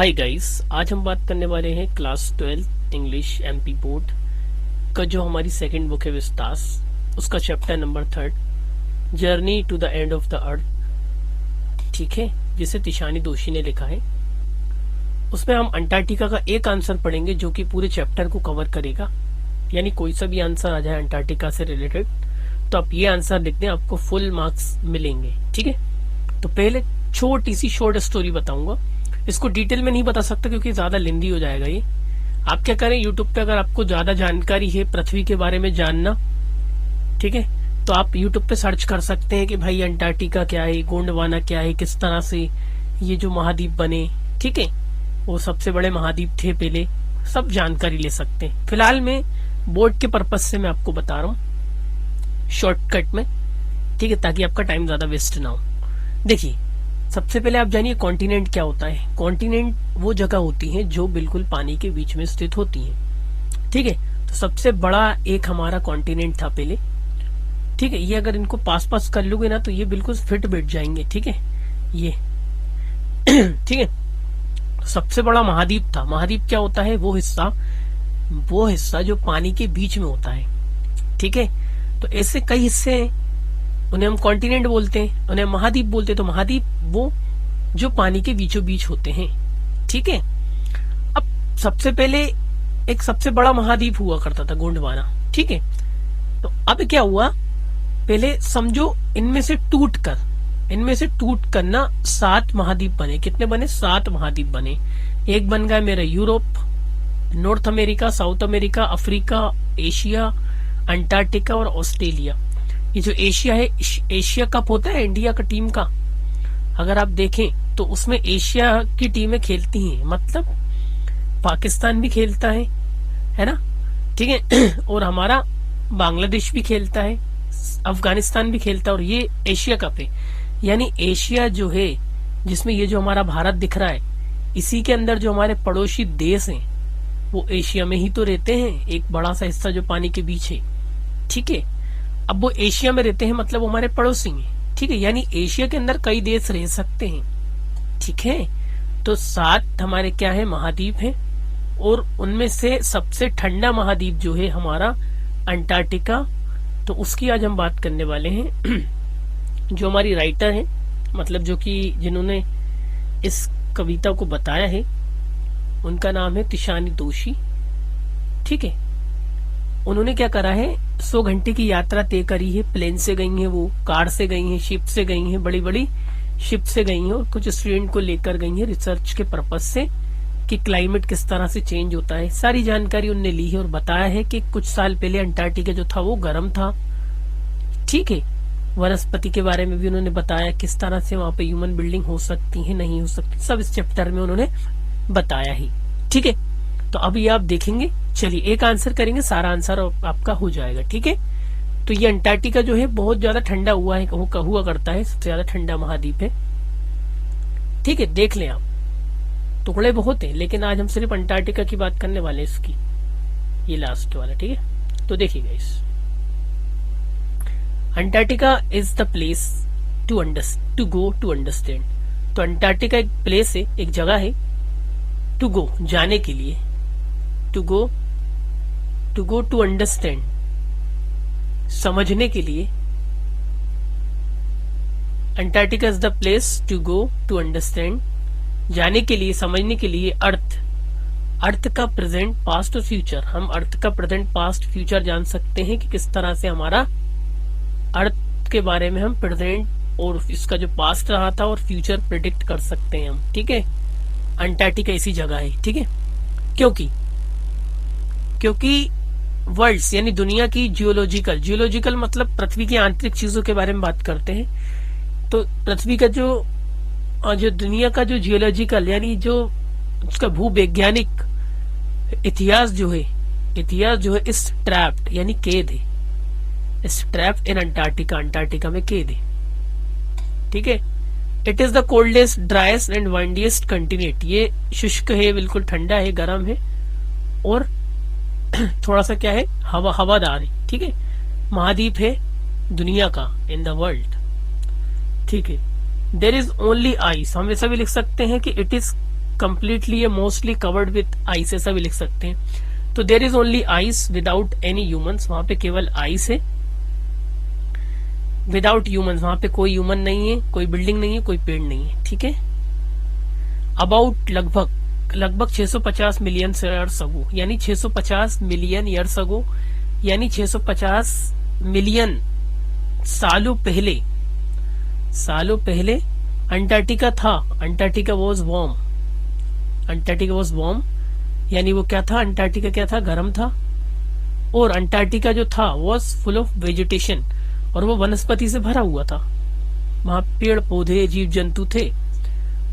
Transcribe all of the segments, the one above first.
Hi guys, आज हम बात करने वाले हैं क्लास 12 इंग्लिश एमपी बोर्ड का जो हमारी सेकंड बुक है विस्तास, उसका chapter number 3 journey to the end of the earth. ठीक है, जिसे तिशानी दोषी ने लिखा है। उसमें हम अंटार्कटिका का एक आंसर पढ़ेंगे जो कि पूरे चैप्टर को कवर करेगा, यानी कोई सा भी आंसर आ जाए अंटार्कटिका से रिलेटेड तो आप ये आंसर लिख दें, आपको फुल मार्क्स मिलेंगे। ठीक है, तो पहले छोटी सी शॉर्ट स्टोरी बताऊंगा। इसको डिटेल में नहीं बता सकता क्योंकि ज्यादा लेंदी हो जाएगा ये। आप क्या करें, यूट्यूब पे अगर आपको ज्यादा जानकारी है पृथ्वी के बारे में जानना, ठीक है, तो आप यूट्यूब पे सर्च कर सकते हैं कि भाई अंटार्कटिका क्या है, गोंडवाना क्या है, किस तरह से ये जो महाद्वीप बने, ठीक है, वो सबसे बड़े महाद्वीप थे पहले, सब जानकारी ले सकते हैं। फिलहाल मैं बोर्ड के पर्पज से मैं आपको बता रहा हूँ शॉर्टकट में, ठीक है, ताकि आपका टाइम ज्यादा वेस्ट ना हो। देखिए, सबसे पहले आप जानिए कॉन्टिनेंट क्या होता है। कॉन्टिनेंट वो जगह होती है जो बिल्कुल पानी के बीच में स्थित होती है। ठीक है, तो सबसे बड़ा एक हमारा कॉन्टिनेंट था पहले। ठीक है, ये अगर इनको पास पास कर लोगे ना तो ये बिल्कुल फिट बैठ जाएंगे। ठीक है, ये ठीक है, सबसे बड़ा महाद्वीप था। महाद्वीप क्या होता है, वो हिस्सा जो पानी के बीच में होता है। ठीक है, तो ऐसे कई हिस्से हैं, उन्हें हम कॉन्टिनेंट बोलते हैं, उन्हें महाद्वीप बोलते हैं। तो महाद्वीप वो जो पानी के बीचों बीच होते हैं। ठीक है, अब सबसे पहले एक सबसे बड़ा महाद्वीप हुआ करता था गोंडवाना। ठीक है, तो अब क्या हुआ, पहले समझो इनमें से टूट कर ना 7 महाद्वीप बने। कितने बने? 7 महाद्वीप बने। एक बन गया मेरा Europe, north America, south America, Africa, Asia, Antarctica और ऑस्ट्रेलिया। ये जो एशिया है, एशिया कप होता है इंडिया का टीम का, अगर आप देखें तो उसमें एशिया की टीमें खेलती हैं, मतलब पाकिस्तान भी खेलता है ना, ठीक है, और हमारा बांग्लादेश भी खेलता है, अफगानिस्तान भी खेलता है, और ये एशिया कप है। यानी एशिया जो है, जिसमें ये जो हमारा भारत दिख रहा है, इसी के अंदर जो हमारे पड़ोसी देश हैं वो एशिया में ही तो रहते हैं, एक बड़ा सा हिस्सा जो पानी के बीच है। ठीक है, अब वो एशिया में रहते हैं, मतलब वो हमारे पड़ोसी हैं। ठीक है, यानी एशिया के अंदर कई देश रह सकते हैं। ठीक है, तो 7 हमारे क्या है, महाद्वीप हैं, और उनमें से सबसे ठंडा महाद्वीप जो है हमारा अंटार्कटिका, तो उसकी आज हम बात करने वाले हैं। जो हमारी राइटर है, मतलब जो कि जिन्होंने इस कविता को बताया है, उनका नाम है तिशानी दोषी। ठीक है, उन्होंने क्या करा है, 100 घंटे की यात्रा तय करी है। प्लेन से गई हैं, वो कार से गई हैं, शिप से गई हैं, बड़ी बड़ी शिप से गई हैं, और कुछ स्टूडेंट को लेकर गई हैं रिसर्च के पर्पज से कि क्लाइमेट किस तरह से चेंज होता है। सारी जानकारी उनने ली है और बताया है कि कुछ साल पहले अंटार्कटिका जो था वो गर्म था। ठीक है, वनस्पति के बारे में भी उन्होंने बताया, किस तरह से वहां पे ह्यूमन बिल्डिंग हो सकती है, नहीं हो सकती, सब इस चैप्टर में उन्होंने बताया ही। ठीक है, तो अभी आप देखेंगे, चलिए एक आंसर करेंगे, सारा आंसर आपका हो जाएगा। ठीक है, तो ये अंटार्कटिका जो है बहुत ज्यादा ठंडा हुआ करता है, सबसे ज्यादा ठंडा महाद्वीप है। ठीक है, देख लें आप, टुकड़े बहुत हैं, लेकिन आज हम सिर्फ अंटार्कटिका की बात करने वाले हैं, इसकी ये लास्ट वाला। ठीक है, तो देखिएगा, इस Antarctica is the place to go to understand. तो अंटार्कटिका एक प्लेस है, एक जगह है, टू गो जाने के लिए, टू गो टू अंडरस्टैंड समझने के लिए। Antarctica is the place to go to understand, जाने के लिए, समझने के लिए। अर्थ का प्रेजेंट, पास्ट और फ्यूचर। हम अर्थ का प्रेजेंट, पास्ट, फ्यूचर जान सकते हैं कि किस तरह से हमारा अर्थ के बारे में हम प्रेजेंट और इसका जो पास्ट रहा था और फ्यूचर प्रिडिक्ट कर सकते हैं हम। ठीक है, अंटार्कटिका ऐसी जगह है। ठीक है, क्योंकि वर्ल्ड्स यानी दुनिया की जियोलॉजिकल मतलब पृथ्वी की आंतरिक चीजों के बारे में बात करते हैं। तो पृथ्वी का जो दुनिया का जो जियोलॉजिकल यानी जो उसका भूवैज्ञानिक इतिहास जो है इस ट्रैप्ड यानी कैद है, इस ट्रैप्ड इन अंटार्कटिका, अंटार्कटिका में कैद है। ठीक है, it is the coldest, driest and windiest continent. ये शुष्क है, बिल्कुल ठंडा है, गर्म है, और थोड़ा सा क्या है, हवादार है। ठीक है, महाद्वीप है दुनिया का, इन द वर्ल्ड। ठीक है, देर इज ओनली आइस, हम ऐसा भी लिख सकते हैं कि इट इज कंप्लीटली या मोस्टली कवर्ड विथ आइस, ऐसा भी लिख सकते हैं। तो there is only ice without any humans, वहां पे केवल आइस है, विदाउट ह्यूमंस, वहां पे कोई ह्यूमन नहीं है, कोई बिल्डिंग नहीं है, कोई पेड़ नहीं है, ठीक है। अबाउट लगभग 650 मिलियन ईयर्स अगो, यानी 650 मिलियन ईयर्स अगो, यानी 650 मिलियन सालों पहले अंटार्कटिका था। Antarctica was warm, Antarctica was warm, यानी वो क्या था, अंटार्कटिका क्या था, गर्म था। और अंटार्कटिका जो था वॉज फुल ऑफ वेजिटेशन, और वो वनस्पति से भरा हुआ था, वहां पेड़ पौधे जीव जंतु थे।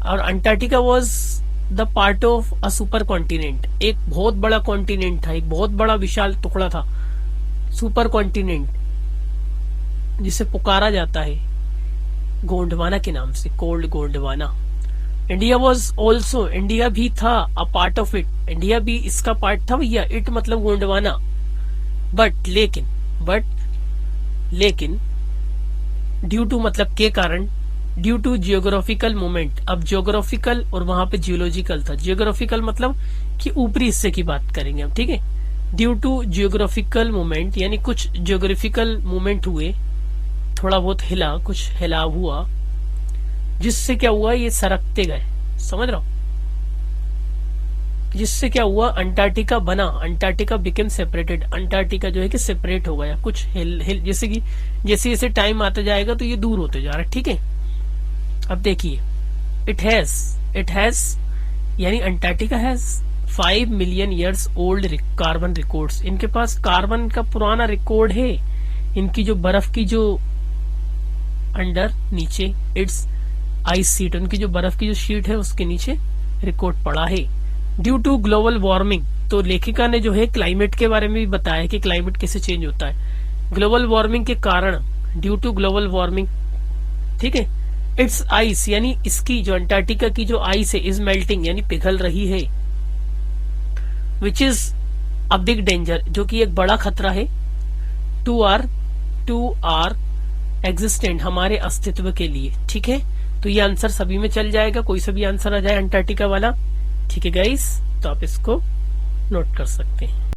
और Antarctica was the part of a super continent, एक बहुत बड़ा कॉन्टिनेंट था, एक बहुत बड़ा विशाल टुकड़ा था, सुपर कॉन्टिनेंट, जिसे पुकारा जाता है गोंडवाना के नाम से, cold Gondwana. India was also, India भी था a part of it, India भी इसका पार्ट था भैया, इट मतलब गोंडवाना। बट लेकिन ड्यू टू मतलब के कारण, ड्यू टू जियोग्राफिकल मूवमेंट, अब जियोग्राफिकल और वहां पे जियोलॉजिकल था। जियोग्राफिकल मतलब कि ऊपरी हिस्से की बात करेंगे हम, ठीक है। ड्यू टू जियोग्राफिकल मूवमेंट यानी कुछ जियोग्राफिकल मूवमेंट हुए, थोड़ा बहुत हिला, कुछ हिलाव हुआ, जिससे क्या हुआ, ये सरकते गए, समझ रहा हो, जिससे क्या हुआ, अंटार्कटिका बना, अंटार्कटिका बिकेम सेपरेटेड, अंटार्कटिका जो है कि सेपरेट हो गया, कुछ हिल जैसे कि जैसे जैसे टाइम आता जाएगा तो ये दूर होते जा रहा है, ठीक है। अब देखिए, इट हैज यानी Antarctica has 5 million years old carbon records, इनके पास कार्बन का पुराना रिकॉर्ड है, इनकी जो बर्फ की जो अंडर नीचे इट्स आइस शीट, उनकी जो बर्फ की जो शीट है उसके नीचे रिकॉर्ड पड़ा है। ड्यू टू ग्लोबल वार्मिंग, तो लेखिका ने जो है क्लाइमेट के बारे में भी बताया कि क्लाइमेट कैसे चेंज होता है। ग्लोबल वार्मिंग के कारण, ड्यू टू ग्लोबल वार्मिंग, ठीक है, इट्स आइस यानी इसकी जो अंटार्कटिका की जो आइस है इज मेल्टिंग यानी पिघल रही है, which is a big danger, जो कि एक बड़ा खतरा है, टू आर एग्जिस्टेंट, हमारे अस्तित्व के लिए, ठीक है। तो ये आंसर सभी में चल जाएगा, कोई सा भी आंसर आ जाए अंटार्कटिका वाला, ठीक है गाइस, तो आप इसको नोट कर सकते हैं।